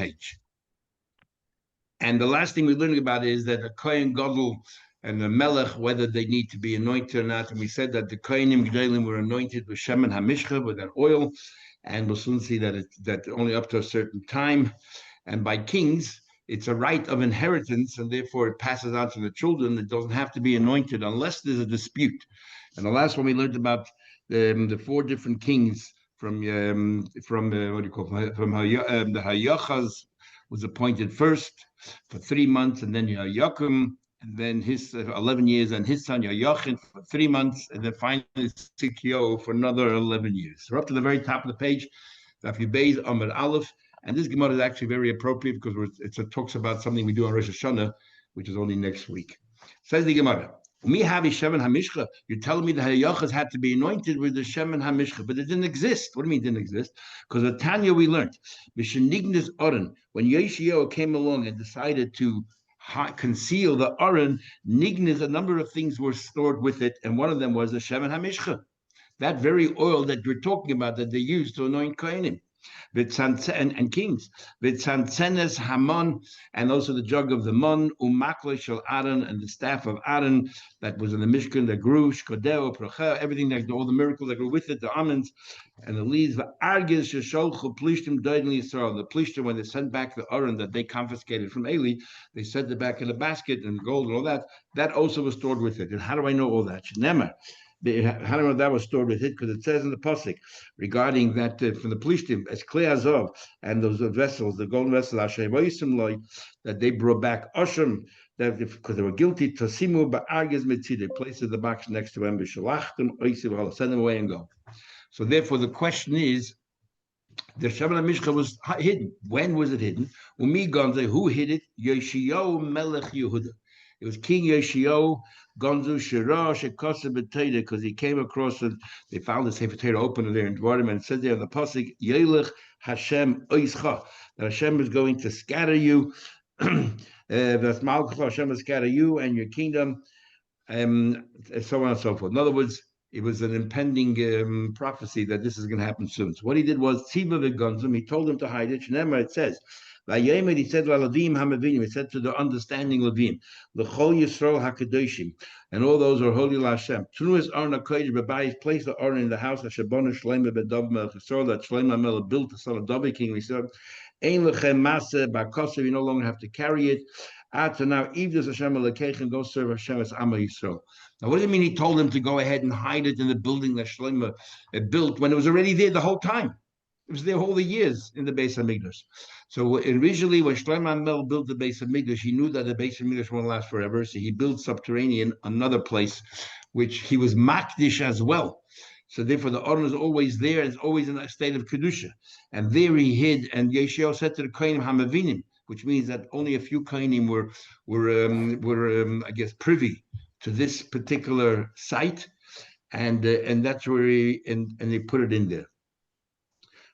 page. And the last thing we're learning about is that the Kohen Gadol and the Melech, whether they need to be anointed or not. And we said that the Kohenim Gedolim were anointed with Shemen HaMishcha, with that oil. And we'll soon see that that only up to a certain time. And by kings, it's a right of inheritance, and therefore it passes on to the children. It doesn't have to be anointed unless there's a dispute. And the last one we learned about the four different kings from what do you call it? From the Hayachaz was appointed first for 3 months, and then Yakum, and then his 11 years, and his son Yochim for 3 months, and then finally Sikyo for another 11 years. So we're up to the very top of the page, Daf Yud Amud Aleph, and this Gemara is actually very appropriate because it talks about something we do on Rosh Hashanah, which is only next week. Says the Gemara, "Me havi Shemen HaMishcha." You're telling me the Hayachas had to be anointed with the Shemen HaMishcha, but it didn't exist. What do you mean it didn't exist? Because the Tanya we learned, Mishenignis Oren, when Yeshio came along and decided to conceal the Aron, Nignis, a number of things were stored with it, and one of them was the Shemen HaMishcha, that very oil that we're talking about that they used to anoint Kohanim and kings. V'tzantzenes Hamon, and also the jug of the Mon, Umakle Shel Aaron, and the staff of Aaron that was in the Mishkan that grew, Shkodeo, Procha, everything that all the miracles that grew with it, the almonds and the leaves. V'argis Shesholchu Plishtim Doidin Yisrael. The Plishtim, when they sent back the Aaron that they confiscated from Eli, they sent it back in a basket and gold and all that. That also was stored with it. And how do I know all that? Nemer. How do I know that was stored with it? Because it says in the pasuk regarding that from the Plishtim, as Klei Azov and those vessels, the golden vessels, that they brought back Osham, that because they were guilty, Tasimu ba'argez mitzid, they placed the box next to them, send them away and go. So therefore, the question is, the Shemen HaMishcha was hidden. When was it hidden? Umi Gonze, who hid it? Yoshio Melech Yehuda. It was King Yoshio Gonzu Shira Shekosa B'Teira, because he came across it. They found the Sefer Torah open there in Dvarim, and it says there in the pasuk, Yelech Hashem Oischa, that Hashem is going to scatter you. That's Malchus, Hashem will scatter you and your kingdom, and so on and so forth. In other words, it was an impending prophecy that this is going to happen soon. So what he did was Tziva v'Gonzum. He told him to hide it. Shneimar, it says. He said to the understanding Levim, L'chol Yisrael HaKadoshim, and all those are holy Hashem. Tunuas Arna Kodesh B'Bayis, place the Arna in the house of Shabona Shleima B'Dav Melech Yisrael, that Shleima Melech built the son of David, King Yisrael. Ein Lechem Maseh Ba'Kosev, you no longer have to carry it. After now, Ivdas Hashem Alekechem, go serve Hashem as Amma Yisrael. Now, what does it mean? He told him to go ahead and hide it in the building that Shleima built when it was already there the whole time. It was there all the years in the Beis Hamikdash. So originally, when Shlomo HaMelech built the Beis Hamikdash, he knew that the Beis Hamikdash won't last forever, so he built subterranean another place, which he was makdish as well. So therefore, the Aron is always there; it's always in a state of kedusha. And there he hid. And Yeshua said to the Kohanim Hamavinim, which means that only a few Kohanim were I guess privy to this particular site, and that's where and they put it in there.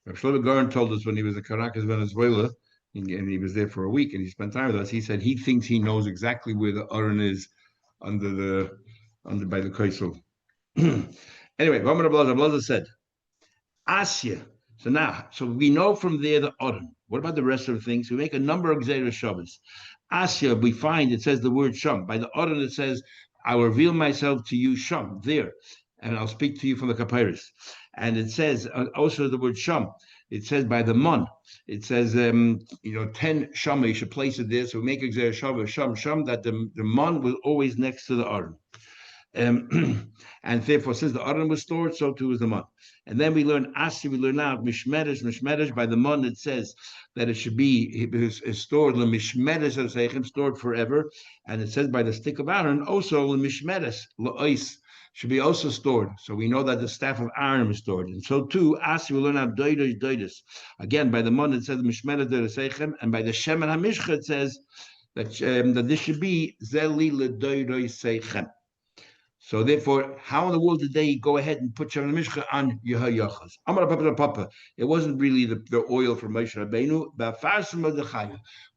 Rav Shlomo Garan told us when he was in Caracas, Venezuela, and he was there for a week, and he spent time with us. He said he thinks he knows exactly where the Aron is by the Kaisel. Anyway, Vamar Blaza said, Asya. So we know from there the Aron. What about the rest of the things? We make a number of Gzeira Shabbos. Asya, we find it says the word Sham. By the Aron, it says, I will reveal myself to you, Sham, there, and I'll speak to you from the Kapairis. And it says also the word Sham. It says by the Mon. It says 10 Shama. You should place it there. So we make a Sham that the Mon was always next to the Aron. And therefore, since the Aron was stored, so too was the Mon. And then we learn Asi. We learn out Mishmeresh. By the Mon, it says that it should be stored Mishmeresh, stored forever. And it says by the stick of Aaron also Mishmeresh La'ois, should be also stored. So we know that the staff of Aaron was stored. And so too, Asi will learn out Doidos. Again, by the Mon, it says Mishmeres Doidosechem, and by the Shemen HaMishcha, it says that this should be Zeli Ledoidosechem. So therefore, how in the world did they go ahead and put Shemen HaMishcha on Yehoyachaz? Amar Papa. It wasn't really the oil from Moshe Rabbeinu, but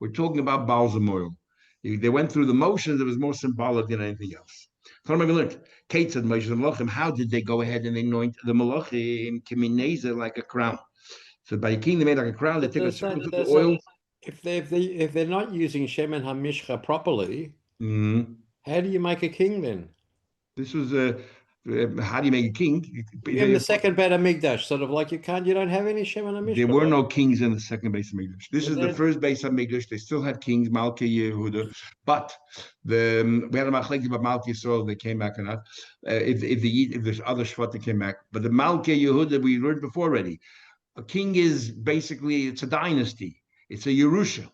we're talking about balsam oil. They went through the motions. It was more symbolic than anything else. So we learned, Kate said, how did they go ahead and anoint the Malachim Kimineza like a crown? So by the king, they made like a crown. They took a circle of the oil. if they're not using Shemen HaMishcha properly, how do you make a king then? This was how do you make a king? In the second Beit HaMikdash, sort of like you don't have any Shemen There HaMishcha. were no kings in the second base of English. This is the first base of English. They still had kings, Malki Yehuda, but we had a machlekes about Malki Yisrael. They came back or not. If there's other Shvat that came back, but the Malki Yehuda we learned before already. A king is basically it's a dynasty. It's a Yerusha.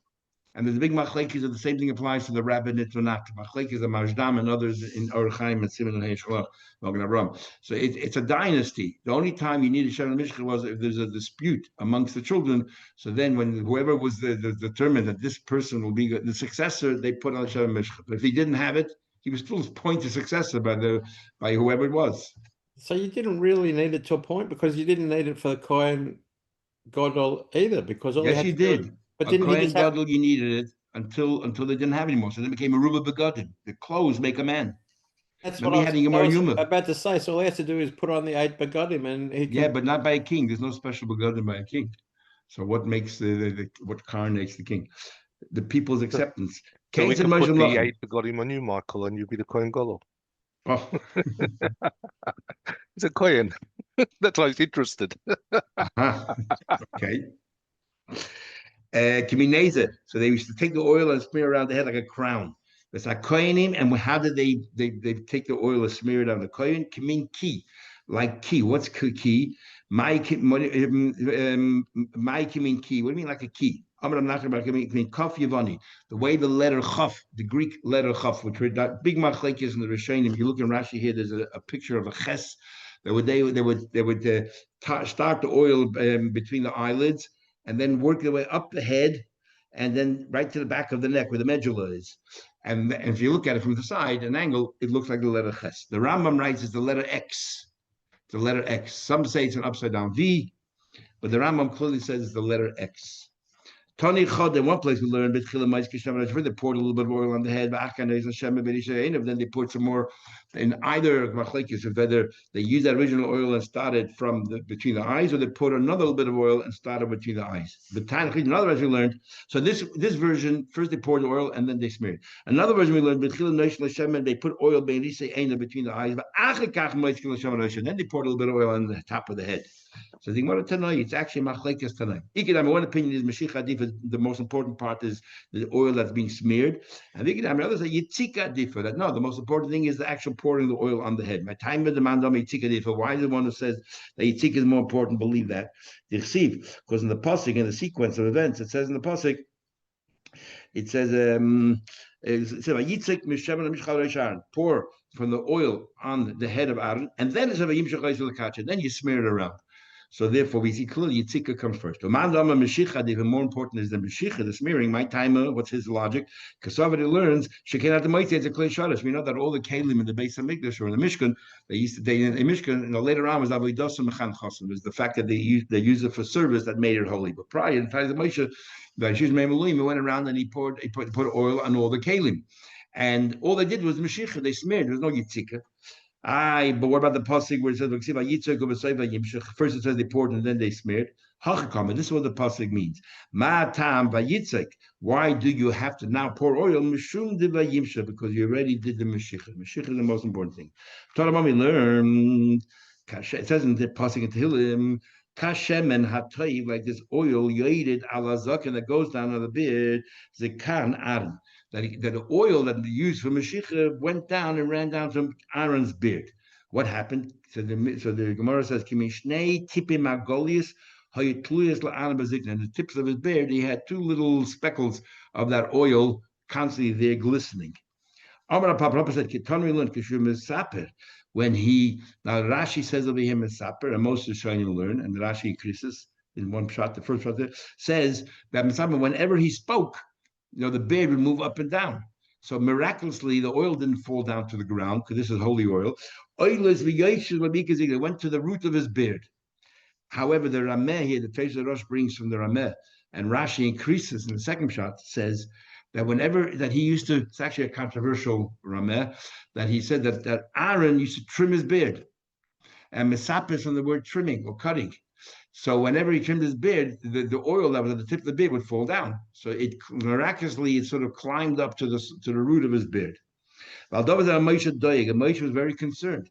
And there's a big machlekes, and the same thing applies to the rabbinate or not. Machlekes, the Majdam, and others in Orach Chaim and Simon and Heshla, Magen Avraham. So it's a dynasty. The only time you need a Shem Mishcha was if there's a dispute amongst the children. So then, when whoever was determined that this person will be the successor, they put on Shem Mishcha. But if he didn't have it, he was still appointed successor by whoever it was. So you didn't really need it to a point because you didn't need it for the Kohen Gadol either, because all yes, you did. But didn't he just have... Gadol, you needed it until they didn't have it anymore. So then it became a Ruba Begadim. The clothes make a man. That's what I was about to say. So all he has to do is put on the 8 begadim, and he can... Yeah, but not by a king. There's no special begadim by a king. So what makes what coronates the king? The people's acceptance. So we can put the 8 begadim on you, Michael, and you'll be the Kohen Gadol. Oh. It's a Kohen. That's why he's interested. Okay. So they used to take the oil and smear around the head like a crown. It's like kohenim, and how did they take the oil and smear it on the kohen? Kimin ki, like ki. What's ki? My kimin ki. What do you mean like a key? I'm not about kimin kaf yavani. The way the letter chaf, the Greek letter chaf, which that big machlekes in the Rishonim. If you look in Rashi here, there's a picture of a ches. They would start the oil between the eyelids and then work their way up the head and then right to the back of the neck where the medulla is. And if you look at it from the side, an angle, it looks like the letter Ches. The Rambam writes it's the letter X. The letter X. Some say it's an upside down V, but the Rambam clearly says it's the letter X. Tani Chod, in one place we learned, they poured a little bit of oil on the head, then they poured some more in either machlekes, whether they use that original oil and started from between the eyes, or they poured another little bit of oil and started between the eyes. But in other words, we learned, so this version, first they poured the oil and then they smeared. Another version we learned, they put oil between the eyes, then they poured a little bit of oil on the top of the head. So the Gemara Tanai, it's actually machlekes Tanai. One opinion is Mashiach Adif. The most important part is the oil that's being smeared, and the others say Yitzika Adifa. That no, the most important thing is the actual pouring the oil on the head. My time with the mandam Yitzika Adifa. Why is the one who says that Yitzika is more important? Believe that the receive, because in the pasuk, in the sequence of events, it says in the pasuk, it says Yitzik Mishaman Mishchal pour from the oil on the head of Aaron, and then it's then you smear it around. So therefore, we see clearly Yitzika comes first. Even more important is the Meshicha, the smearing. My timer, what's his logic? Because somebody learns, Shekinah Moitzi, it's a Klei Shadash. We know that all the Kalim in the base of Mikdash or in the Mishkan, they in Mishkan, later on was Avodah Mechan Chosim. It was the fact that they used it for service that made it holy. But prior, in the Moshe, he went around and he put oil on all the Kalim. And all they did was Meshicha, they smeared. There was no Yitzika. But what about the pasuk where it says first it says they poured and then they smeared? This is what the pasuk means. Why do you have to now pour oil? Because you already did the Mashiach. Mashiach is the most important thing. We learn. It says in the pasuk in Tehillim, Kashem and Hatoiv, like this oil yoeded ala zaken that goes down on the beard, zekan aron. That the oil that they used for Mashiach went down and ran down from Aaron's beard. What happened? So the Gemara says, "Kimishnei tipim magolius hayitluyas la'ana bezikna." And the tips of his beard, he had two little speckles of that oil constantly there glistening. Amar Papa said, "Kitanri learned kishum saper." When now Rashi says over here Mesaper, and most of the Shainim learn, and Rashi increases in one shot. The first shot there says that Mesaper, whenever he spoke, the beard would move up and down. So miraculously, the oil didn't fall down to the ground because this is holy oil. It went to the root of his beard. However, the Rameh here, the Teish Rosh brings from the Rameh, and Rashi increases in the second shot, says that whenever that he used to, it's actually a controversial Rameh, that he said that Aaron used to trim his beard. And Mesapis from the word trimming or cutting. So whenever he trimmed his beard, the oil that was at the tip of the beard would fall down. So it miraculously it sort of climbed up to the root of his beard. Moshe was very concerned.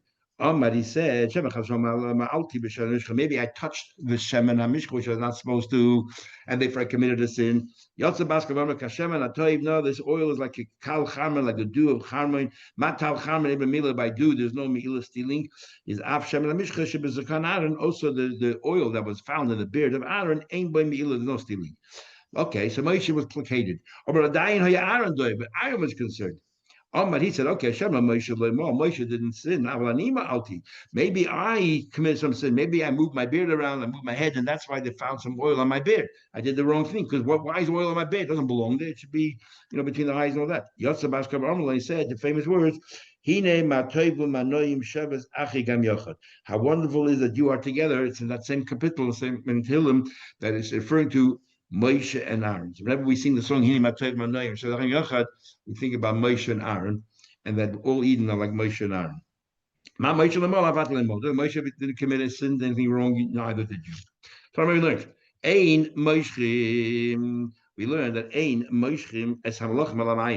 He said, maybe I touched the Shemen HaMishcha, which I was not supposed to, and therefore I committed a sin. No, this oil is like a kal charmen, like a dew of charmen. Matal charmen, even mila by dew, there's no mi'ila stealing. Is af Shemen HaMishcha shebezakan Aaron. Also, the oil that was found in the beard of Aaron ain't by mi'ila, there's no stealing. Okay, so Moshe was placated. But Aaron was concerned. But he said, okay, Moshe didn't sin. Maybe I committed some sin. Maybe I moved my beard around, I moved my head, and that's why they found some oil on my beard. I did the wrong thing, because why is oil on my beard? It doesn't belong there. It should be, between the eyes and all that. He said the famous words, how wonderful is that you are together. It's in that same kapitel, the same in Tehillim, that is referring to Moshe and Aaron. So whenever we sing the song, we think about Moshe and Aaron, and that all Eden are like Moshe and Aaron. Moshe didn't commit a sin, anything wrong, neither did you. So we learned, we learned that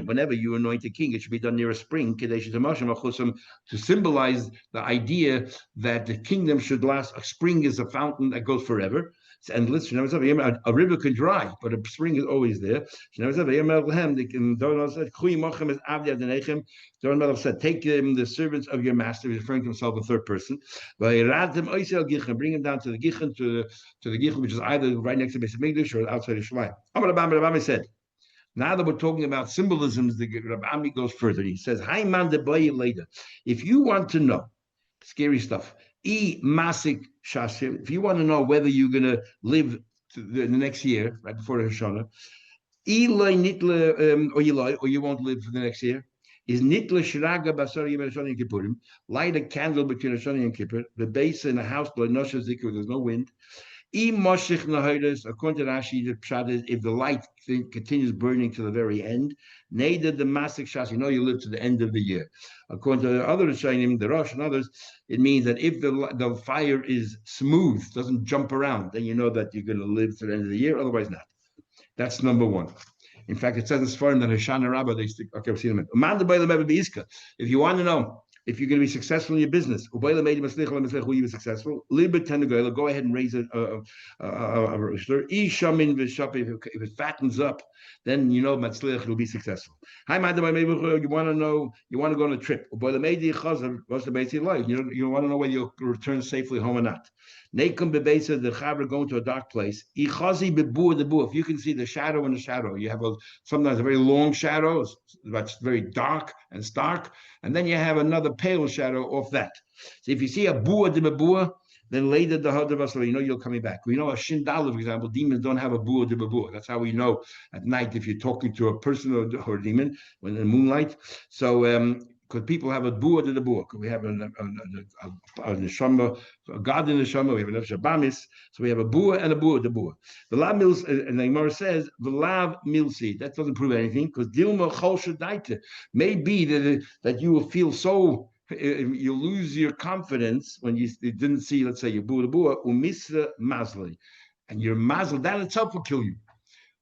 whenever you anoint a king, it should be done near a spring to symbolize the idea that the kingdom should last. A spring is a fountain that goes forever. And listen, a river can dry, but a spring is always there. Said, take the servants of your master, referring to himself in third person. Bring him down to the Gichin, to the Gichin, which is either right next to Beis Hamikdash or outside of Shamayim. Rabbi said, now that we're talking about symbolisms, the Rabbi Ami goes further. He says, if you want to know, scary stuff, if you want to know whether you're going to live the next year, right before the Hashanah, or you won't live for the next year, is nitla shiraga basar yom Hashanah and Kippurim, light a candle between Hashanah and Kippur, the base in a house, there's no wind. According to Rashi, the pshat is if the light continues burning to the very end, neither the masik shas, you live to the end of the year. According to the other Rishonim, the Rosh and others, it means that if the fire is smooth, doesn't jump around, then you know that you're going to live to the end of the year. Otherwise, not. That's number one. In fact, it says in Sfarim that Hoshana Rabbah, they stick. Okay, we'll see in a minute. If you want to know if you're going to be successful in your business, who you were successful, go ahead and raise a rooster. If it fattens up, then you know Matzliach will be successful. You want to know, you want to go on a trip. You want to know whether you'll return safely home or not. The Chaver going to a dark place. If you can see the shadow in the shadow, you have sometimes a very long shadow that's very dark and stark, and then you have another pale shadow off that. So if you see a bua de bua, then later the Hadavasla, you're coming back. We know a Shindala, for example, demons don't have a bua de bua. That's how we know at night if you're talking to a person or a demon when in the moonlight. So because people have a bua de the bua. We have a neshama, a god in the neshama. We have a nefesh. So we have a bua and a bua de bua. The lav mils, and the Gemara says the lav milsi. That doesn't prove anything because dilma chol shadaita. Maybe that you will feel so. You lose your confidence when you didn't see, let's say, your bua de bua umisra mazli, and your mazli that itself will kill you.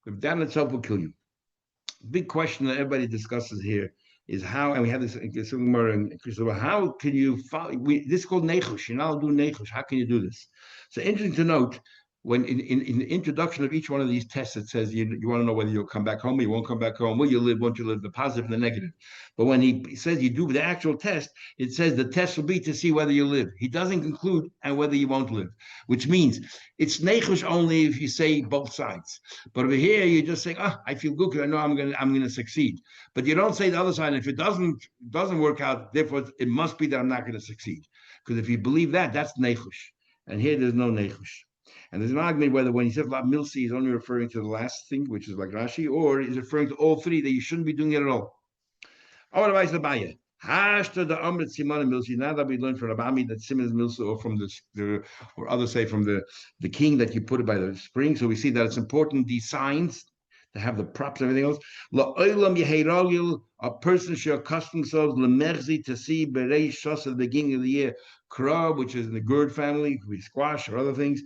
That itself will kill you. Big question that everybody discusses here is how, and we have this how can you follow? This is called nechush. You're not doing nechush. How can you do this? So interesting to note, when in the introduction of each one of these tests, it says you want to know whether you'll come back home or you won't come back home. Will you live? Won't you live? The positive and the negative. But when he says you do the actual test, it says the test will be to see whether you live. He doesn't conclude and whether you won't live, which means it's nechush only if you say both sides. But over here, you're just saying, I feel good because I know I'm gonna succeed. But you don't say the other side. And if it doesn't work out, therefore it must be that I'm not going to succeed. Because if you believe that, that's nechush. And here there's no nechush. And there's an argument whether when he says La Milsi, he's only referring to the last thing, which is like Rashi, or he's referring to all three, that you shouldn't be doing it at all. Otherwise, the Baya. Hashta the Amrit Simon Milsi. Now that we learned from Rabami that Simon is Milsi, or from or others say from the king that you put it by the spring. So we see that it's important, these signs, to have the props and everything else. A person should accustom themselves to see Berei Shas at the beginning of the year, Kra, which is in the gourd family, could be squash or other things.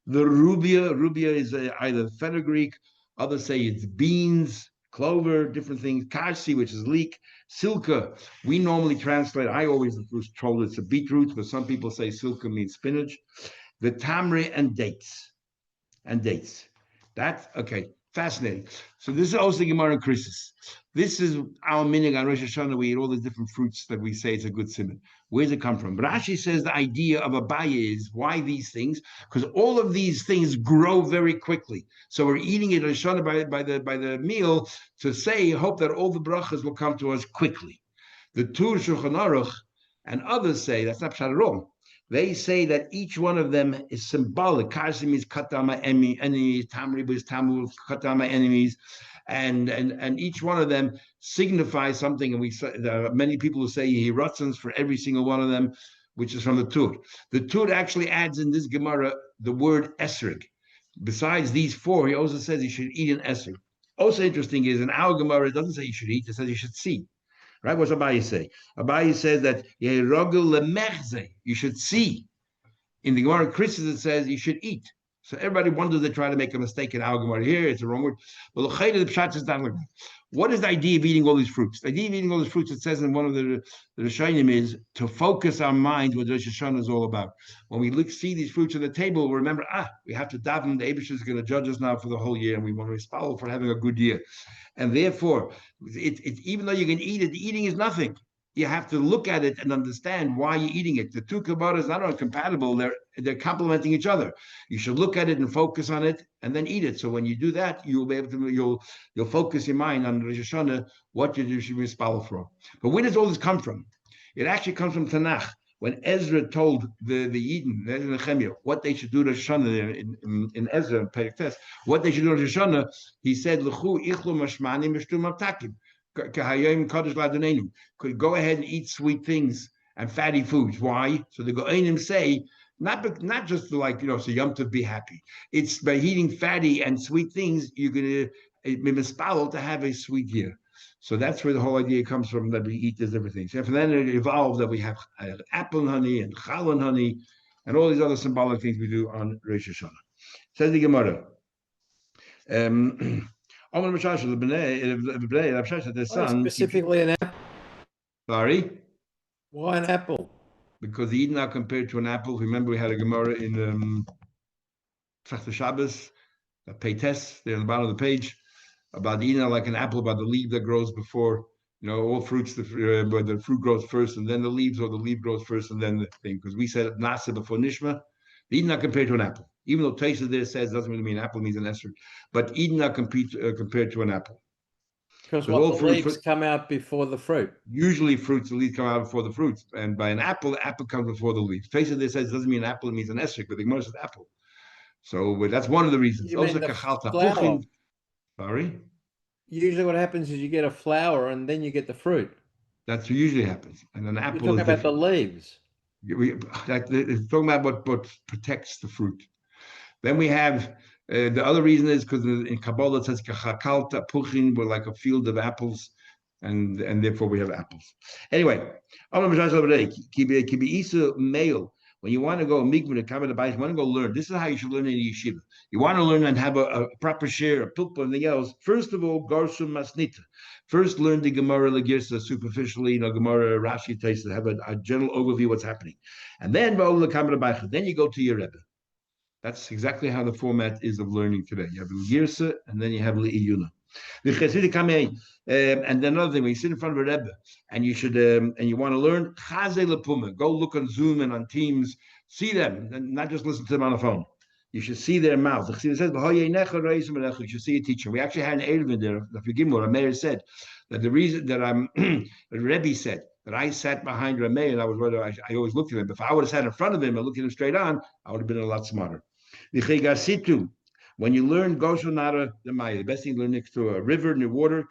The rubia is either fenugreek, others say it's beans, clover, different things. Karsi, which is leek. Silka, we normally translate, I always was told it's a beetroot, but some people say silka means spinach. The tamri and dates. That's okay. Fascinating. So this is also Gemara and Krisis. This is our minig on Rosh Hashanah. We eat all the different fruits that we say it's a good simon. Where does it come from? Rashi says the idea of Abaye is why these things, because all of these things grow very quickly. So we're eating it Rosh Hashanah by the meal to say, hope that all the brachas will come to us quickly. The Tur Shulchan Aruch and others say that's not pshat at all. They say that each one of them is symbolic. Karsi means cut down my enemies, Tamri is Tamu, cut down my enemies, and each one of them signifies something. And there are many people who say Yehiratzons for every single one of them, which is from the Tur. The Tur actually adds in this Gemara the word esrig. Besides these four, he also says you should eat an esrig. Also interesting is in our Gemara, it doesn't say you should eat, it says you should see. Right? What's Abaye say? Abaye says that you should see. In the Gemara Krisis, it says you should eat. So everybody wonders they try to make a mistake in our Gemara here. It's the wrong word. But the pshat is not like that. What is the idea of eating all these fruits? The idea of eating all these fruits, it says in one of the Rishonim, is to focus our mind what Rosh Hashanah is all about. When we see these fruits on the table, we remember, we have to daven. The Eibush is going to judge us now for the whole year, and we want to respond for having a good year. And therefore, even though you can eat it, the eating is nothing. You have to look at it and understand why you're eating it. The two kabbalas are not incompatible; they're complementing each other. You should look at it and focus on it, and then eat it. So when you do that, you'll be able to you'll focus your mind on Rosh Hashanah, what you should be spalled from. But where does all this come from? It actually comes from Tanakh. When Ezra told the Yidden, Nehemiah, what they should do Rosh Hashanah in Ezra and Perek Tes, what they should do Rosh Hashanah, he said, "L'chu ichlu mashmani mishtum avtakim." Could go ahead and eat sweet things and fatty foods. Why? So the Go'anim say, not just to so Yom Tov be happy. It's by eating fatty and sweet things, you're going to be mispallel to have a sweet year. So that's where the whole idea comes from, that we eat these different things. And from then it evolved that we have apple and honey and chal and honey and all these other symbolic things we do on Rosh Hashanah. Says the Gemara. Specifically an apple. Sorry? Why an apple? Because the Eden are compared to an apple. Remember, we had a Gemara in Trach Shabbos, Peites, there on the bottom of the page, about the Eden like an apple, about the leaf that grows before, all fruits, where the fruit grows first and then the leaves, or the leaf grows first and then the thing. Because we said Nasa before Nishma. The Eden are compared to an apple. Even though Taisa there says doesn't really mean apple, means an esrog. But Eden are compared to an apple. Because what the leaves come out before the fruit. Usually the leaves come out before the fruits. And by an apple, the apple comes before the leaves. Taisa there says doesn't mean apple, it means an esrog, but the Gemara says apple. So that's one of the reasons. You mean the flower. Sorry? Usually what happens is you get a flower and then you get the fruit. That's what usually happens. And an apple You're talking about the leaves. It's talking about what protects the fruit. Then we have the other reason is because in Kabbalah it says kachakalta puchin, we're like a field of apples, and therefore we have apples. Anyway, male. When you want to go mikvah to you want to go learn. This is how you should learn in a yeshiva. You want to learn and have a proper share, a pilpul, and anything else. First of all, garsum masnita. First, learn the Gemara Legirsa superficially, Gemara Rashi takes to have a general overview of what's happening, and then then you go to your Rebbe. That's exactly how the format is of learning today. You have Legirsa, and then you have Le'iyuna. And then another thing, when you sit in front of a Rebbe and you should and you want to learn, go look on Zoom and on Teams, see them, and not just listen to them on the phone. You should see their mouth. It says, you should see a teacher. We actually had an Erev there, the mayor said that the reason that the Rebbe said that I sat behind Rameh and I always looked at him. If I would have sat in front of him and looked at him straight on, I would have been a lot smarter. When you learn Goshonara the Maya, the best thing to learn next to a river, near water,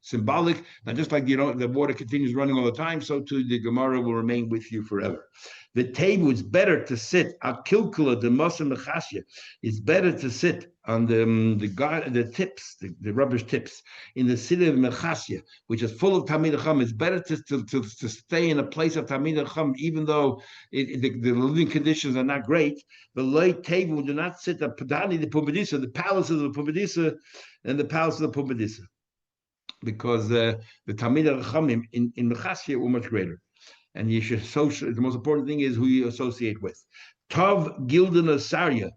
symbolic, not just like the water continues running all the time, so too the Gemara will remain with you forever. The table is better to sit al kilkula the mosa mechasya. It's better to sit on the tips, the rubbish tips in the city of mechasya, which is full of tamid chum. It's better to stay in a place of tamid chum, even though the living conditions are not great. The light table do not sit at Padani the Pumbedisa, the palace of the Pumbedisa, and the palace of the Pumbedisa, because the tamid chumim in mechasya were much greater. And you should associate. The most important thing is who you associate with. Tov gildan asarya,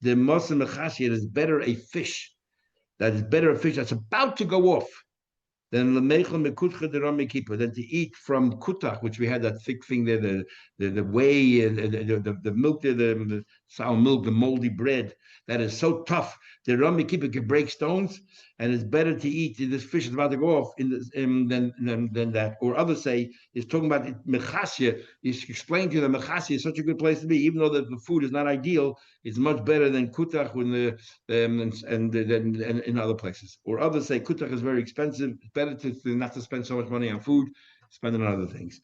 the Muslim mechasya is better a fish. That is better a fish that's about to go off than than to eat from kutach, which we had that thick thing there, the whey, the milk, the sour milk, the moldy bread that is so tough. The Rami Kippur can break stones, and it's better to eat this fish is about to go off than that. Or others say is talking about mechasya. He's explained to you that mechasya is such a good place to be, even though the food is not ideal. It's much better than kutach and in other places. Or others say kutach is very expensive. It's better to not to spend so much money on food, spend it on other things.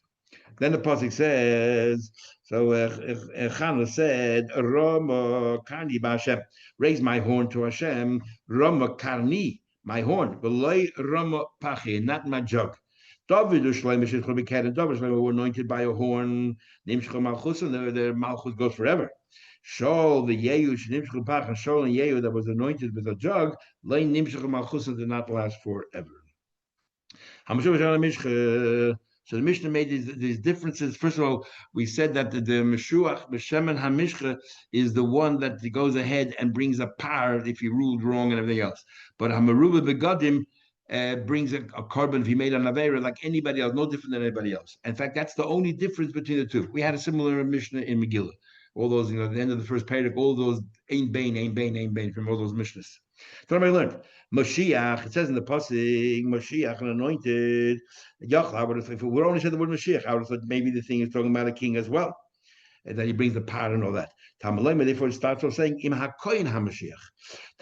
Then the pasuk says, so Chana said, Rama Karni B'Hashem, raise my horn to Hashem, Rama Karni, my horn, V'loi Rama Pachi, not my jug. David Ushleim Shechol B'Ked, and David Ushleim were anointed by a horn, Nimshcha Malchus, and their Malchus goes forever. Shaul the Yehu Nimshcha Pach, and Shaul and Yehu that was anointed with a jug, Lei Nimshcha Malchus did not last forever. So the Mishnah made these differences. First of all, we said that the Meshuach, B'Shemen HaMishcha, is the one that goes ahead and brings a par if he ruled wrong and everything else. But Hamaruba Begadim brings a carbon if he made an Avera like anybody else, no different than anybody else. In fact, that's the only difference between the two. We had a similar Mishnah in Megillah. All those, at the end of the first paragraph, all those Ein Bain from all those Mishnahs. So what I learned? Mashiach, it says in the pasuk, Mashiach, an anointed. I would have, if we only said the word Mashiach, I would have thought maybe the thing is talking about a king as well, and that he brings the power and all that. Tamalema, therefore, it starts off saying Im HaKoyin HaMashiach.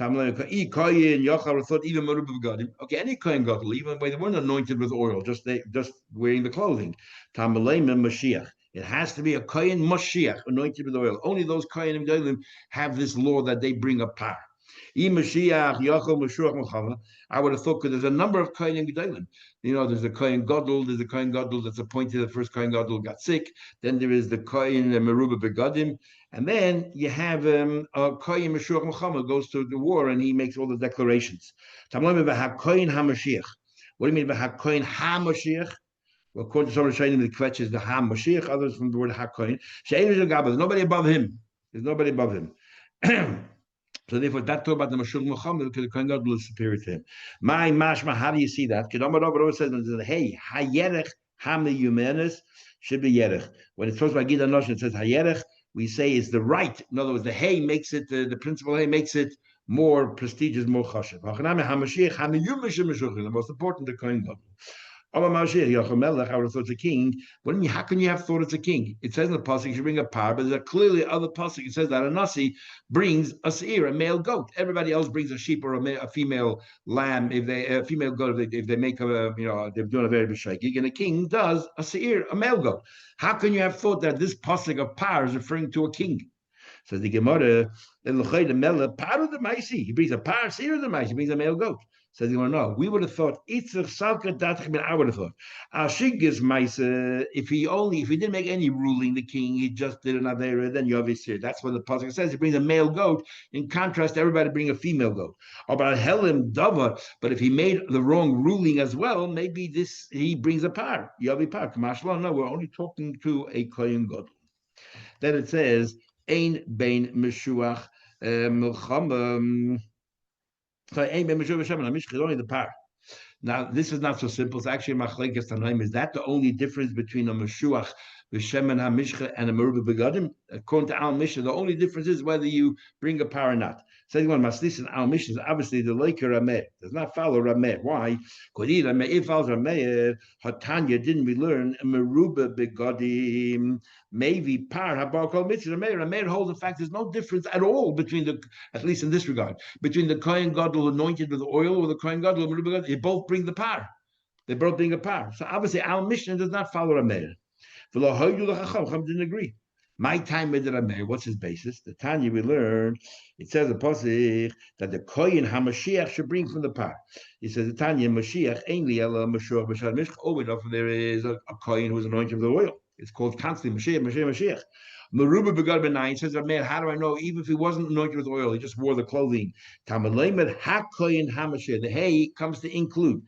Tamalema, Koyin Yochel, I would have thought even Merubah Gadim. Okay, any Koyin Gadol, even when they weren't anointed with oil, just wearing the clothing. Tamalema Mashiach. It has to be a Koyin Mashiach, anointed with oil. Only those Koyin Gadolim have this law that they bring a power. I would have thought, because there's a number of Kohen Gedolim. There's a Kohen Gadol, there's a Kohen Gadol that's appointed, the first Kohen Gadol got sick. Then there is the Kohen Merubah Begadim. And then you have a Kohen Meshuach Muhammad goes to the war and he makes all the declarations. What do you mean by HaKohen HaMashiach? Well, according to some of the Shainim, the Kvetch is the HaMashiach, others from the word HaKohen. There's nobody above him. There's nobody above him. So therefore, that talk about the Mashiach Muhammad, because the Kohen Gadol is superior to him. My mashma, how do you see that? Because Amar says, "Hey, hayerech hamiyumenes should be yerech." When it's talks about Gida Nosh, it says hayerech. We say it's the right. In other words, the hay makes it the principal hay makes it more prestigious, more chashuv. The most important, the Kohen Gadol. I would have thought it's a king. What do you mean? How can you have thought it's a king? It says in the pasuk you should bring a par, but there's clearly other pasuk. It says that a nasi brings a seir, a male goat. Everybody else brings a sheep or a female lamb. If they a female goat, if they make they're doing a very b'shaykik, and a king does a seir, a male goat. How can you have thought that this pasuk of par is referring to a king? Says the Gemara, par of the maisi. He brings a par, seir of the maisi. He brings a male goat. Says you want to know? We would have thought I would have thought Ashigis Maisa. If he didn't make any ruling, the king, he just did an avera. Then you obviously that's what the pasuk says. He brings a male goat. In contrast, everybody bring a female goat. About Helim Dava. But if he made the wrong ruling as well, maybe he brings a par. Yavi par. Kamashla. No, we're only talking to a kohen gadol. Then it says Ein Bein Meshuach Milchama. Only the par. Now, this is not so simple. It's actually machlekes tanaim. Is that the only difference between a Meshuach, V'Shemen HaMishcha, and a Merubah Begadim? According to Al Mishnah, the only difference is whether you bring a par or not. Second one, Maslis and Al Mishnah is obviously the Leiker Rameh. Does not follow Rameh. Why? If follows Rameh, Hatanya, didn't we learn a Merubah Begadim? Maybe par habar kol mitzvah. Rameh holds the fact there's no difference at all between at least in this regard, between the Kohen Gadol anointed with oil or the Kohen Gadol Merubah Begadim. They both bring the par. They both bring a par. So obviously our Mishnah does not follow Rameh. The Chacham didn't agree. My time with the Rameir, what's his basis? The Tanya we learned, it says the Pasich that the Koyin HaMashiach should bring from the par. He says the Tanya Mashiach ainly Ela Mashiach B'Shad Mishch. Oh, enough there is a Koyin who's anointed with the oil. It's called constantly Mashiach. Meruba Begad Benai says, Rameir, how do I know? Even if he wasn't anointed with oil, he just wore the clothing. Tamalemed HaKoyin HaMashiach. The Hey comes to include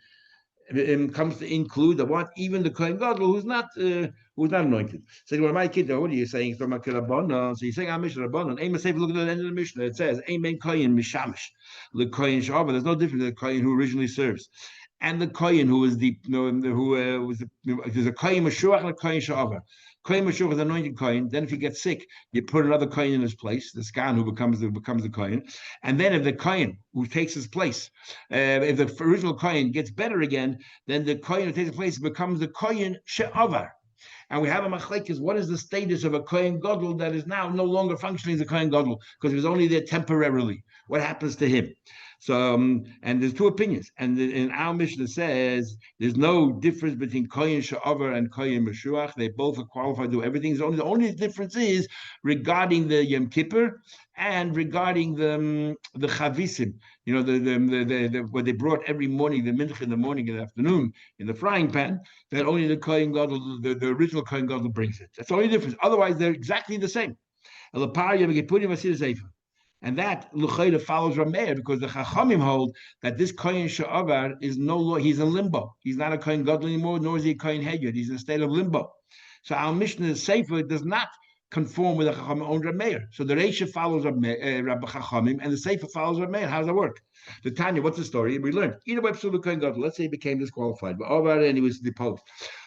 the what? Even the Kohen Gadol who's not anointed. So, well, my kid, what are you saying? From a Rabbanon. So you're saying, I'm Mishnah Rabbanon. Aim say, look at the end of the Mishnah. It says, Amen Kohen Mishamish. The Kohen Shava. There's no difference than the Kohen who originally serves. And the Kohen who is the, there's a Kohen Meshuach and a Kohen Shava. Kohen Meshuach is anointed Kohen. Then if he gets sick, you put another Kohen in his place, the Skan who becomes the Kohen. And then if the Kohen who takes his place, if the original Kohen gets better again, then the Kohen who takes the place becomes the Kohen She'avar. And we have a machlekes. What is the status of a Kohen Gadol that is now no longer functioning as a Kohen Gadol because he was only there temporarily? What happens to him? So, and there's two opinions. And in our Mishnah says there's no difference between Kohen She'avar and Kohen Meshuach. They both are qualified to do everything. The only difference is regarding the Yom Kippur and regarding the Chavisim. You know, the what they brought every morning, the mincha in the morning and the afternoon in the frying pan, that only the Kohen Gadol, the original Kohen Gadol brings it. That's the only difference. Otherwise, they're exactly the same. And that Luchayda follows Rameir because the Chachamim hold that this Kohen She'avar is he's in limbo. He's not a Kohen Gadol anymore, nor is he a Kohen Hedyot. He's in a state of limbo. So our Mishnah Sefer does not conform with the Chachamim own Rameir. So the Reisha follows Rabbi Chachamim and the Sefer follows Rameir. How does that work? The Tanya, what's the story? We learned. Either way, Kohen Gadol, let's say he became disqualified, but and he was deposed.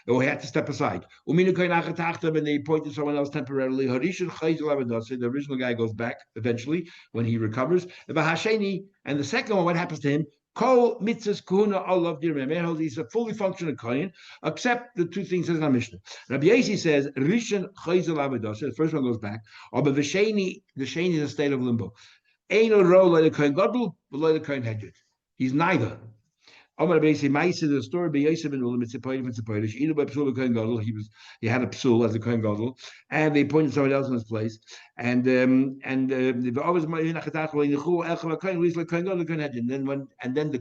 Or he had to step aside. And they appointed someone else temporarily. The original guy goes back eventually when he recovers. And the second one, what happens to him? Kol mitzvahs kuhuna Allah dirmeh. He's a fully functional kohen, except the two things says in our Mishnah. Rabbi Yossi says Rishon chayzel avodah. The first one goes back. But the sheni is a state of limbo. Ein ro le kohen gadol, le kohen hedyot. He's neither. Omar Beisi Maisa, the story by Yosef and Ulam, it's a Polish. Either by Psul Kohen Gadol, he had a Psul as a Kohen Gadol, and they appointed someone else in his place. And then the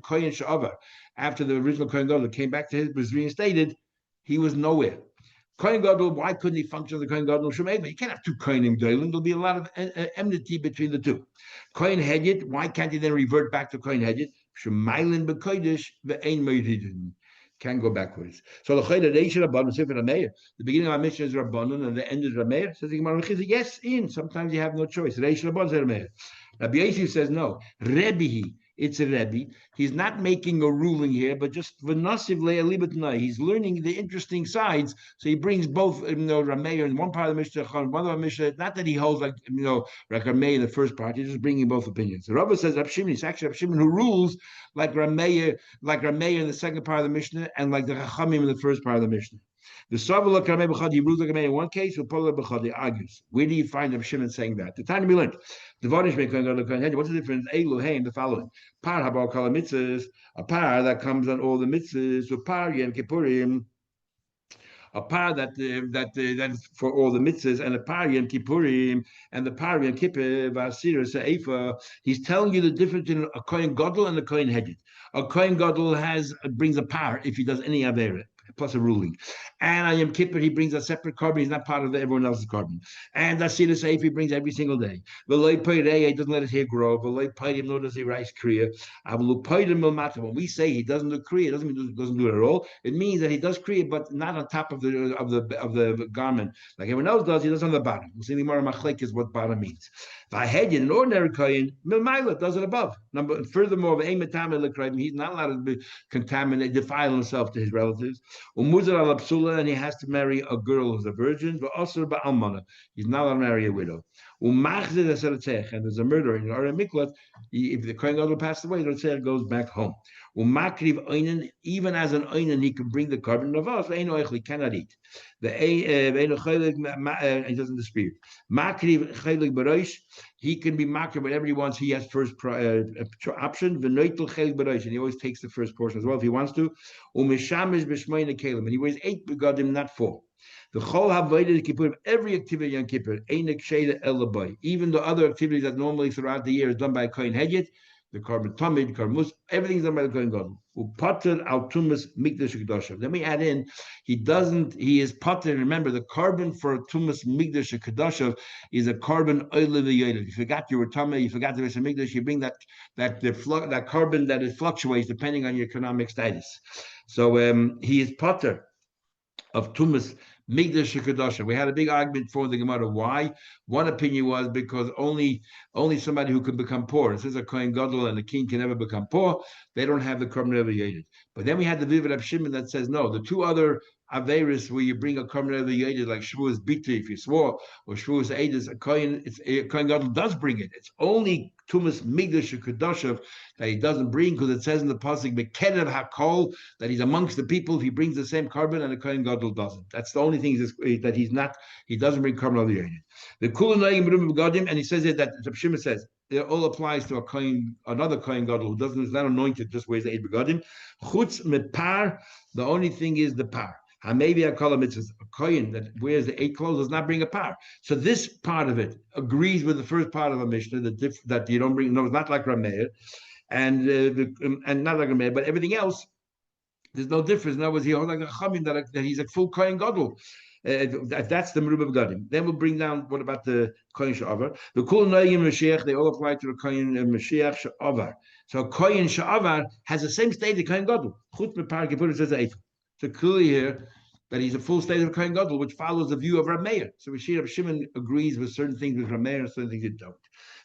Kohen She'avar, after the original Kohen Gadol came back to his, was reinstated, he was nowhere. Kohen Gadol, why couldn't he function as a Kohen Gadol? You can't have two Kohenim Dolim. There'll be a lot of enmity between the two. Kohen Hedyot, why can't he then revert back to Kohen Hedyot? Shemailin b'kodesh ve'ein meididin. Can't go backwards. So the beginning of our mission is Rabbanon and the end is Rameir. Says the Gemara, yes, sometimes you have no choice. Reish Rabban is Rameir. Rabbi Yosef says no. Rebbe, it's a Rebbe. He's not making a ruling here, but just v'nasiv le'alibetnai. He's learning the interesting sides. So he brings both, Rameir in one part of the Mishnah, one of the Mishnah. Not that he holds like Rameir in the first part. He's just bringing both opinions. The Rabbi says Rab Shimon. It's actually Rab Shimon who rules like Rameir in the second part of the Mishnah, and like the Chachamim in the first part of the Mishnah. The Savla Karameh B'chad, he rules like Rameir in one case, the Pola B'chad, he argues. Where do you find Rab Shimon saying that? The time we learned. The Vanish what's the difference? Eluhaim, the following. Par habal kala mitzvahs, a par that comes on all the mitzvahs, so par Yom Kippurim, a par that is for all the mitzvahs, and a par Yom Kippurim, and the par Yom Kippur Vasir Seifa. He's telling you the difference between a Kohen Gadol and a Kohen Hedyot. A Kohen Gadol brings a par if he does any avera, plus a ruling. And on Yom Kippur, he brings a separate carbon. He's not part of everyone else's carbon. And Asir Seif, he brings every single day. V'loi Peirei, he doesn't let his hair grow. V'loi Peirim, nor does he rise kriya. Avlu Peirim Milmata. When we say he doesn't do kriya, it doesn't mean he doesn't do it at all. It means that he does kriya, but not on top of the garment. Like everyone else does, he does on the bottom. We'll see more machlek is what bottom means. V'ahedyin, an ordinary kohen, Milmaila, does it above. Furthermore, he's not allowed to be contaminated, defile himself to his relatives. And he has to marry a girl who's a virgin, but also ba'almana. He's not allowed to marry a widow. And there's a murder in Ara Miklat. If the Kohen Gadol passed away, the Tzech goes back home. Even as an oinen, he can bring the carbon of us. He cannot eat. He doesn't dispute. He can be makriv whatever he wants. He has first option. And he always takes the first portion as well if he wants to. And he wears 8 begadim, not 4. The Chol Havodah Kippur, every activity on Kippur, Einik Sheda Elabai, even the other activities that normally throughout the year is done by a Kohen Heged, the Korban Tamid, Karmus, everything's done by the Kohen Gadol. Upater al Tumas Mikdash Kedusha. Then we add in, he is pater. Remember, the carbon for Tumas Mikdash Kedusha is a carbon oil. You forgot your Tama, you forgot the rest of Mikdash, you bring that carbon that it fluctuates depending on your economic status. So he is pater of Tumas Migdash Kedusha. We had a big argument for the Gemara. Why? One opinion was because only somebody who can become poor. It says a Kohen Gadol and a king can never become poor. They don't have the carbon elevated. But then we had the Vivid of Shimon that says no. The two other Averis where you bring a carbon elevated like Shavuos Biti if you swore or Shavuos Eidos, a Kohen Gadol does bring it. It's only Tumas Migdash Kedusha that he doesn't bring because it says in the pasuk Mekerev Hakol that he's amongst the people if he brings the same carbon and the Kohen Gadol doesn't. That's the only thing that he doesn't bring carbon elevated. The Kulanayim Rum Gadim, and he says it that Reb Shimon says it all applies to another Kohen Gadol who is not anointed, just wears the Eid Begadim. Chutz Mepar, the only thing is the par. Maybe I call him it's a Kohen that wears the 8 clothes does not bring a par. So this part of it agrees with the first part of the Mishnah that you don't bring. No, it's not like Rameir, and not like Rameir, but everything else there's no difference. In other words, he holds like a Chamin that he's a full Kohen Gadol. That's the Merubah Begadim. Then we'll bring down what about the Kohen Sha'avar? The Kul Noyim Mashiach, they all apply to the Kohen Mashiach Sha'avar. So Kohen Sha'avar has the same state as Kohen Gadol. Chutz Mepar Kippur says Eifer. So clearly here that he's a full state of Kohen Gadol, which follows the view of Reb Meir. So Reb Shimon agrees with certain things with Reb Meir and certain things he don't.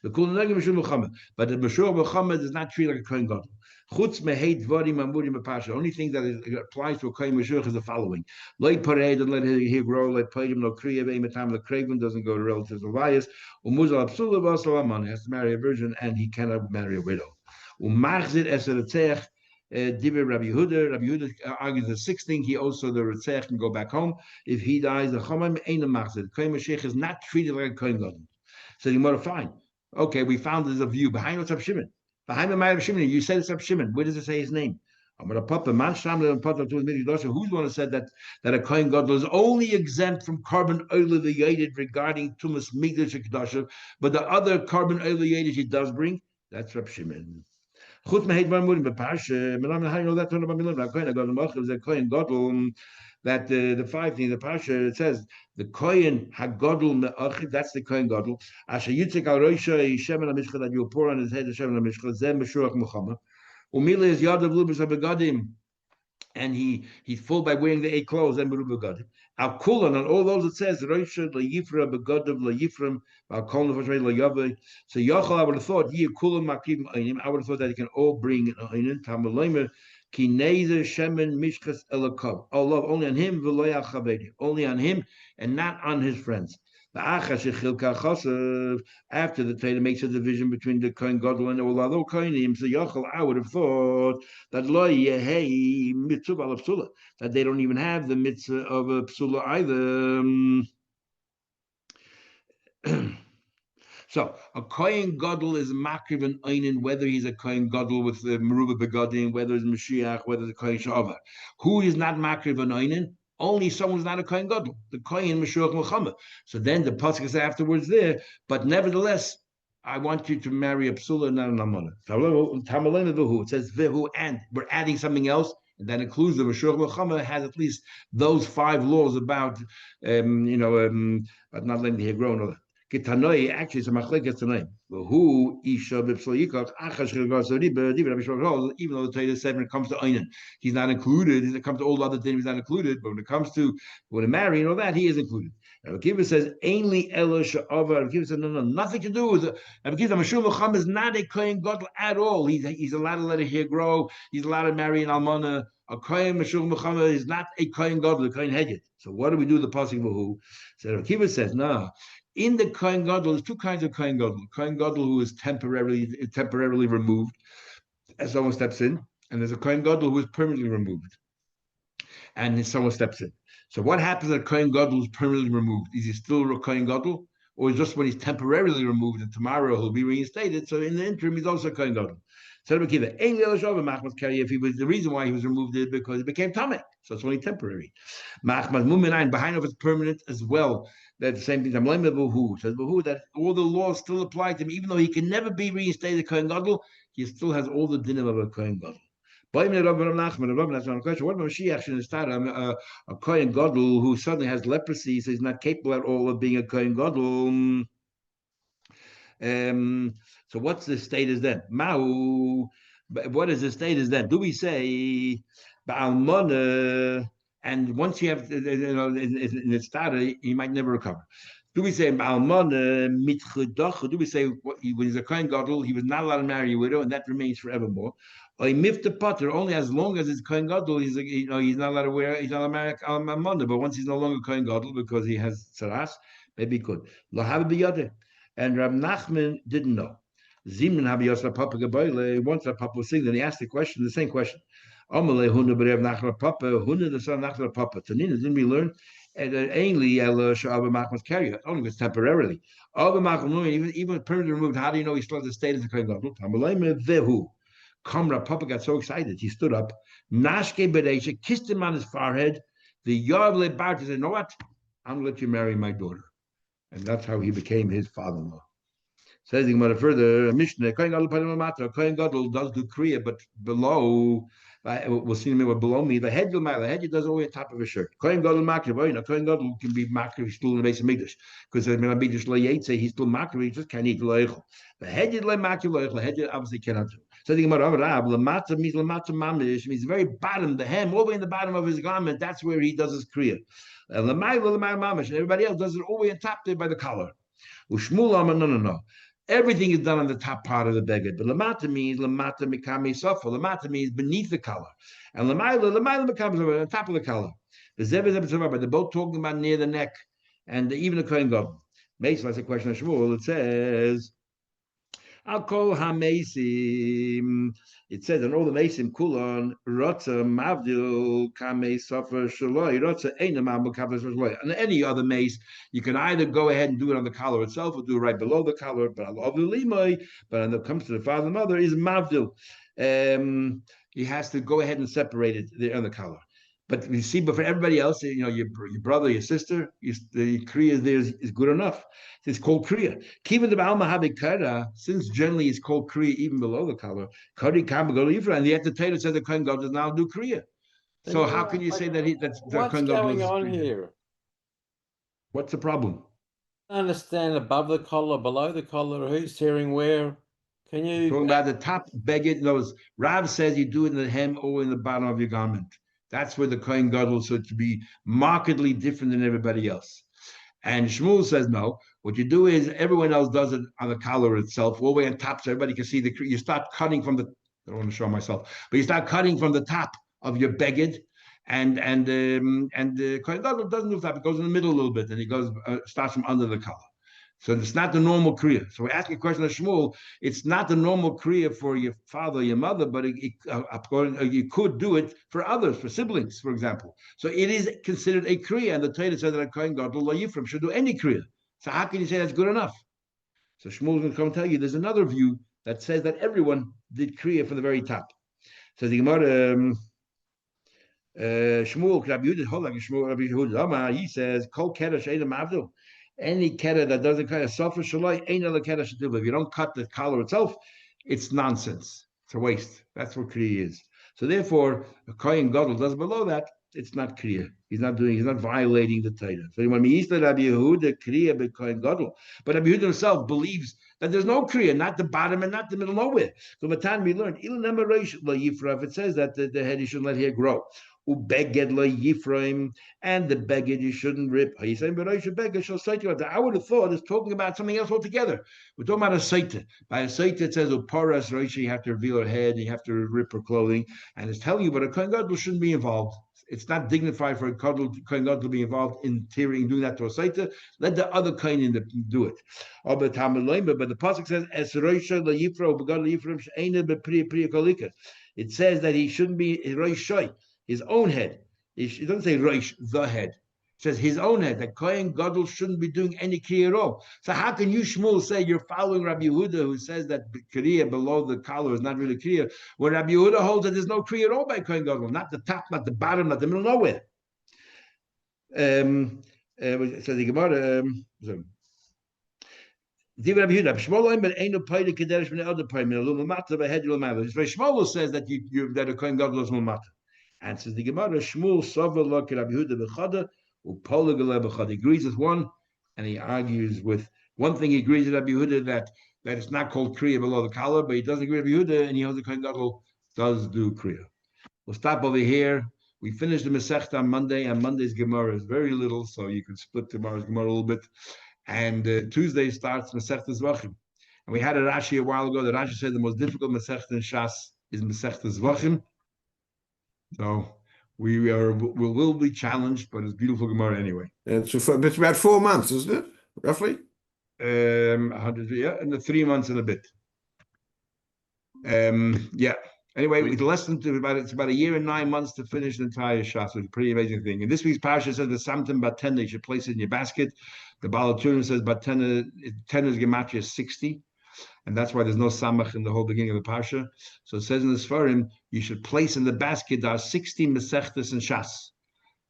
The Kul Noyim Mashur Muhammad, but the Mashur Muhammad does not treat like a Kohen Gadol. Chutz mehei dvarim amurim b'pasha. Only thing that applies to a kohen meshurach is the following: Loi parei, don't let him grow. Loi peidim lo kriya v'ematam the craven doesn't go to relatives or bias. Umuzal absula v'asal aman has to marry a virgin and he cannot marry a widow. Umachzit eser tzech divrei Rabbi Yehuda. Rabbi Yehuda argues the sixth thing. He also the tzech can go back home if he dies. The chomim ain't a machzit. Kohen meshurach is not treated like a kohen gadol. So you might fine. Okay, we found there's a view behind what's up Shimon. You said it's Reb Shimon. Where does it say his name? Who's the one who said that a Kohen Gadol is only exempt from carbon oleated regarding Tumas Migdash Kedusha, but the other carbon oleated he does bring? That's Reb Shimon. How do you know that Kohen Gadol? That the five things, the Pasha, it says the Kohen Hagadol Me'achid, that's the Kohen Gadol. Asher Yitzek al Roisha Shemen HaMishcha, that you pour on his head the Shemen HaMishcha, Zem Meshurach Muhammad. Umile is Yadav Lubis HaBegadim, and he's full by wearing the 8 clothes, and Merubah Begadim. Al Kulan, on all those it says, Roisha LaYifra Begadav LaYifram, Al Kol Nefashmei LaYaveh. So Yachal, I would have thought, Yeh Kulan Makrim Einim, I would have thought that he can all bring an Einim, Tamaloimer, Kineza Shemen Mishkas Elakav. Allah only on him, only on him, and not on his friends. After the Torah makes a division between the Kohen Gadol and all other Kohenim, so Yachal, I would have thought that Lo Yehei Mitzvah al Psula, that they don't even have the mitzvah of a Psula either. So a Kohen Gadol is makriv and einin, whether he's a Kohen Gadol with the Merubah Begadim, whether it's Mashiach, whether it's Kohen Sha'avar. Who is not makriv and einin? Only someone who's not a Kohen Gadol, the Kohen Mashiach Muhammad. So then the pasuk is afterwards there, but nevertheless, I want you to marry a psula and not an amana. It says vihu, and we're adding something else. And that includes the Mashiach Muhammad has at least those 5 laws about, but not letting the hair grow and all that. Kitanoi actually it's a machlekes tonight. Who isha b'psoyikach achash chilgasariba even though the Torah said when it comes to einin, he's not included. When it comes to all other things, he's not included. But when it comes to marry and all that, he is included. Rabbi Kiva says ainly elo sha'ava. Rabbi Kiva said no, nothing to do with it. Rabbi Kiva Mashiach Muhammad is not a Kohen Gadol at all. He's allowed to let her hair grow. He's allowed to marry an almana. A Kohen Mashiach Muhammad is not a Kohen Gadol, a Kohen Heged. So what do we do? The pasuk who? So Rabbi Kiva says no. In the Kohen Gadol, there's 2 kinds of Kohen Gadol. Kohen Gadol who is temporarily removed as someone steps in, and there's a Kohen Gadol who is permanently removed, and someone steps in. So what happens if a Kohen Gadol is permanently removed? Is he still a Kohen Gadol? or just when he's temporarily removed and tomorrow he'll be reinstated. So in the interim, he's also Kohen Gadol. So if he was the reason why he was removed is because he became Tameh. So it's only temporary. Behind of it's permanent as well. That's the same thing. Says that all the laws still apply to him, even though he can never be reinstated Kohen Gadol, he still has all the din of a Kohen Gadol. What about Mashiach in the start? A Kohen Gadol who suddenly has leprosy, so he's not capable at all of being a Kohen Gadol. So what's the status then? Ma'u. What is the status then? Do we say Ba'almona? And once you have, in the start, he might never recover. Do we say Ba'almona mitchudach? Do we say when he's a Kohen Gadol, he was not allowed to marry a widow, and that remains forevermore? Or mifta potter, only as long as it's Kohen Gadol, he's not allowed to wear, he's not allowed to marry Almana. But once he's no longer Kohen Gadol because he has tzaras, maybe he could. Lo have biyade. And Rav Nachman didn't know. Zimun Habiyos Papa Gaboyle. Once Papa was singing, then he asked the same question. Amalei Huna B'Rev Nachman Papa Huna the son of Nachman Papa. Tanina, didn't we learn? And ainly El Sha'aba Machmas carrier. Only was temporarily. Abba Machman, even permanently removed. How do you know he still has the state as a Kohen Gadol? Amalei Mevehu. Kamra Papa got so excited, he stood up. Nashke Bereisha kissed him on his forehead. The Yavle Bart said, "You know what? I'm gonna let you marry my daughter." And that's how he became his father-in-law. Says the Gemara further, Mishnah, Kohen Gadol does do Kriya, but below, we'll see him below me, the head does always top of his shirt. Kohen Gadol makriv, Kohen Gadol can be makriv, he's still in the base of Mikdash, because in Mikdash Layetze, he's still makriv, he just can't eat loichel. The head is like makriv loichel, the head obviously cannot do. So the Gemara, Lamata means Lamata mamish, means the very bottom, the hem, all the way in the bottom of his garment, that's where he does his Kriya. And everybody else does it all the way on top there by the collar. No. Everything is done on the top part of the beged. But lamata means lamata mikami sofa. Lamata means beneath the collar. And lamaila becomes on top of the collar. The but they're both talking about near the neck. And even the Kohen Gadol. Mason, that's a question of Shmuel. It says, I'll call Hamesim. It says, and all the Mesim Kulon, Rotza Mavdil Kame Suffer Shaloi, Rotza Einamam Kame Shaloi. And any other mace, you can either go ahead and do it on the collar itself or do it right below the collar, but when it comes to the father and mother, is Mavdil. He has to go ahead and separate it there on the collar. But you see, but for everybody else, your brother, your sister, the Kriya there is good enough. It's called Kriya. Even the Ba'al Mahabikara, since generally it's called Kriya even below the collar, Kari Kabbalah, and yet the Torah says the Kohen Gadol does now do Kriya. So how can you say that that's the Kohen Gadol? What's going on here? What's the problem? I understand above the collar, below the collar, who's tearing where? Can you talking about the top beged? Those Rav says you do it in the hem or in the bottom of your garment. That's where the Kohen Gadol is to be markedly different than everybody else. And Shmuel says no. What you do is everyone else does it on the collar itself, all the way on top, so everybody can see the. You start cutting from the. I don't want to show myself, but you start cutting from the top of your beged, and the Kohen Gadol doesn't do that. It goes in the middle a little bit, and it goes starts from under the collar. So it's not the normal kriya. So we ask a question of Shmuel. It's not the normal kriya for your father, your mother, but you could do it for others, for siblings, for example. So it is considered a kriya, and the Torah says that a Kohen Gadol lo yifrim should do any kriya. So how can you say that's good enough? So Shmuel is going to come and tell you there's another view that says that everyone did kriya from the very top. So the Gemara. Shmuel, Rabbi Yehuda, he says, Kol kedesh edom avdil. Any keda that doesn't cut a suffer shaloi ain't other keda shadil. If you don't cut the collar itself, it's nonsense. It's a waste. That's what kriya is. So therefore, a Kohen Gadol does below that. It's not kriya. He's not violating the Torah. So when we the Rabbi Yehuda kriya be Kohen Gadol, but Rabbi Yehuda himself believes that there's no kriya, not the bottom and not the middle, nowhere. So Matan we learned if it says that the head you shouldn't let hair grow. Ubeged lo yifraim, and the beged you shouldn't rip. I would have thought it's talking about something else altogether. We're talking about a saita. By a saita it says uparas roisha, you have to reveal her head, you have to rip her clothing, and it's telling you, but a Kohen Gadol shouldn't be involved. It's not dignified for a Kohen Gadol to be involved in tearing, doing that to a saita. Let the other Kohen do it. But the pasuk says es roisha lo yifra ubeged lo yifraim she'ena bepriya priya kolika. It says that he shouldn't be roisha. His own head. It doesn't say Rosh, the head. It says his own head, that Kohen Gadol shouldn't be doing any Kriya at all. So how can you, Shmuel, say you're following Rabbi Yehuda, who says that Kriya below the collar is not really Kriya, when Rabbi Yehuda holds that there's no Kriya at all by Kohen Gadol, not the top, not the bottom, not the middle, nowhere. So the Gemara, Shmuel says that that a Kohen Gadol is Mulmata. Answers the Gemara, Shmuel Sover Lo Rabbi Yehuda b'Chada uPola Gele b'Chada. He agrees with one, and he argues with one thing. He agrees with Rabbi Yehuda that it's not called Kriya below the collar, but he doesn't agree with Rabbi Yehuda, and he holds the Kohen Gadol does do Kriya. We'll stop over here. We finished the Masechta on Monday, and Monday's Gemara is very little, so you can split tomorrow's Gemara a little bit. And Tuesday starts Masechta Zvachim. And we had a Rashi a while ago. The Rashi said the most difficult Masechta in Shas is Masechta Zvachim. So we will be challenged, but it's beautiful Gemara anyway. And so it's about 4 months, isn't it? Roughly? 100, yeah, and the 3 months and a bit. Yeah. Anyway, it's about a year and 9 months to finish the entire Shas. It's a pretty amazing thing. And this week's parasha says the Samtim Batena, you should place it in your basket. The Balaturim says Batena, Tena's gematria is 60. And that's why there's no samach in the whole beginning of the parsha. So it says in the Sfarim, you should place in the basket, there are 60 mesechtas and shas.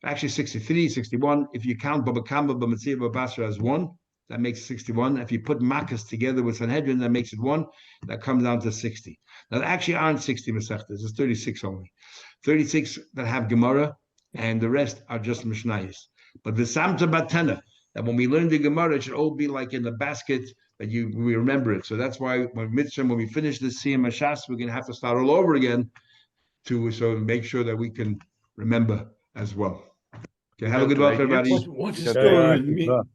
Actually 63, 61. If you count Baba Kamba, Baba Metzia, Baba Basra as one, that makes 61. If you put Makkos together with Sanhedrin, that makes it 1. That comes down to 60. Now, there actually aren't 60 mesechtas. It's 36 only. 36 that have Gemara, and the rest are just Mishnayos. But the Samta Batena, that when we learn the Gemara, it should all be like in the basket, that we remember it. So that's why when we finish this Siyam Shas, we're going to have to start all over again to make sure that we can remember as well. Okay, have a good one, everybody. What's the story?